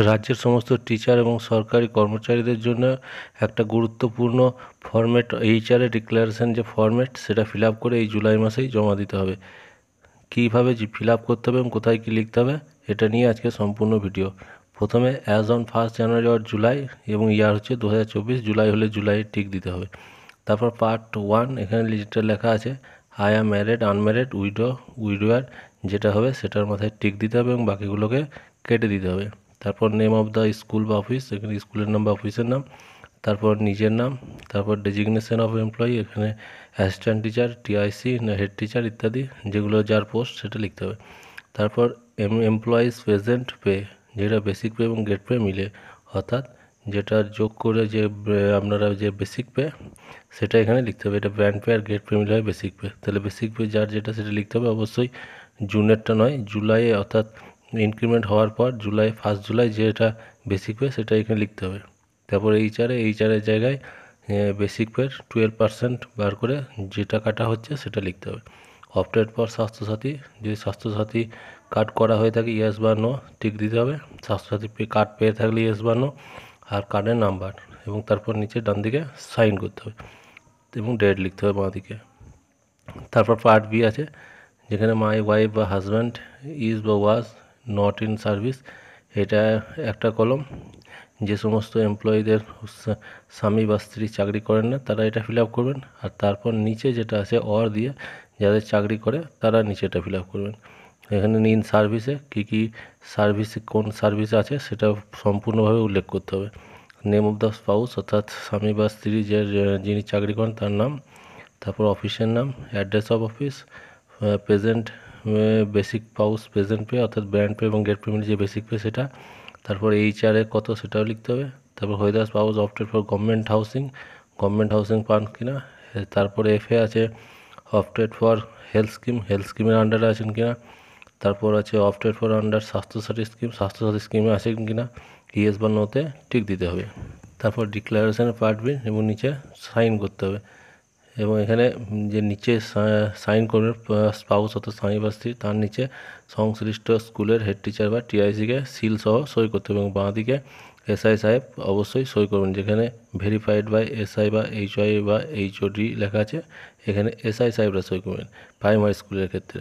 রাজ্যের সমস্ত টিচার এবং সরকারি কর্মচারীদের জন্য একটা গুরুত্বপূর্ণ ফরম্যাট এইচআরএ ডিক্লারেশন যে ফরম্যাট সেটা ফিল আপ করে এই জুলাই মাসেই জমা দিতে হবে। কীভাবে ফিল আপ করতে হবে এবং কোথায় কী লিখতে হবে এটা নিয়ে আজকে সম্পূর্ণ ভিডিও। প্রথমে as on 1 January or July এবং ইয়ার হচ্ছে 2024, জুলাই হলে জুলাই টিক দিতে হবে। তারপর পার্ট 1 এখানে যেটা লেখা আছে আই অ্যাম ম্যারিড, আনম্যারিড, উইডোয়ার যেটা হবে সেটার মাথায় টিক দিতে হবে এবং বাকিগুলোকে কেটে দিতে হবে। তারপর নেম অফ দ্য স্কুল বা অফিস, এখানে স্কুলের নাম বা অফিসের নাম। তারপর নিজের নাম, তারপর ডেজিগনেশন অফ এমপ্লয়ি, এখানে অ্যাসিস্ট্যান্ট টিচার, টিআইসি না হেড টিচার ইত্যাদি যেগুলো যার পোস্ট সেটা লিখতে হবে। তারপর এমপ্লয়িজ প্রেজেন্ট পে, যেটা বেসিক পে এবং গেট পে মিলে, অর্থাৎ যেটা যোগ করে যে আপনারা যে বেসিক পে সেটা এখানে লিখতে হবে। এটা ব্র্যান্ড পে আর গেট পে মিলে হয় বেসিক পে। তাহলে বেসিক পে যার যেটা সেটা লিখতে হবে, অবশ্যই জুনেরটা নয়, জুলাইয়ে, অর্থাৎ ইনক্রিমেন্ট হওয়ার পর জুলাই 1 জুলাই যেটা বেসিক পে সেটা এখানে লিখতে হবে। তারপর এইচআরের জায়গায় বেসিক পের 12% বার করে যেটা কাটা হচ্ছে সেটা লিখতে হবে। অপটেড ফর স্বাস্থ্যসাথী, যদি স্বাস্থ্যসাথী কার্ড করা হয়ে থাকে ইয়েস বা নো টিক দিতে হবে। স্বাস্থ্যসাথী কার্ড পেয়ে থাকলে ইয়েস বা নো, আর কার্ডের নাম্বার, এবং তারপর নিচে ডান দিকে সাইন করতে হবে এবং ডেট লিখতে হবে বাঁ দিকে। তারপর পার্ট বি আছে, যেখানে মাই ওয়াইফ বা হাজব্যান্ড ইজ বা ওয়াজ নট ইন সার্ভিস, এটা একটা কলম। যে সমস্ত এমপ্লয়ীদের স্বামী বা স্ত্রী চাকরি করেন না তারা এটা ফিল আপ করবেন। আর তারপর নিচে যেটা আছে অর দিয়ে যাদের চাকরি করে তারা নিচেটা ফিল আপ করবেন। এখানে ইন সার্ভিসে কী কী সার্ভিসে কোন সার্ভিস আছে সেটা সম্পূর্ণভাবে উল্লেখ করতে হবে। নেম অফ দ্য স্পাউস, অর্থাৎ স্বামী বা স্ত্রী যে যিনি চাকরি করেন তার নাম। তারপর অফিসের নাম, address of office, present basic pause present pay, অর্থাৎ ব্র্যান্ড পে এবং গেট পেমেন্ট যে বেসিক পে সেটা। তারপর এইচআরে কত সেটাও লিখতে হবে। তারপর whether spouse opted for government housing পান কিনা। তারপরে এফে আছে অপটেড ফর হেলথ স্কিমের আন্ডারে আছেন কিনা। তারপর আছে অপটেড ফর আন্ডার স্বাস্থ্যসাথী স্কিমে আছেন কিনা, ইয়েস বা নোতে টিক দিতে হবে। তারপর ডিক্লারেশনের পার্ট বি এবং নিচে সাইন করতে হবে। এবং এখানে যে নিচে সাইন করবেন স্পাউস অর্থাৎ স্বামী বা স্ত্রী, তার নিচে সংশ্লিষ্ট স্কুলের হেড টিচার বা টিআইসিকে সিল সহ সই করতে হবে। এবং বাঁ দিকে এসআই সাহেব অবশ্যই সই করবেন। যেখানে ভেরিফাইড বাই এসআই বা এইচওয়াই বা এইচওডি লেখা আছে, এখানে এসআই সাহেবরা সই করবেন প্রাইমারি স্কুলের ক্ষেত্রে।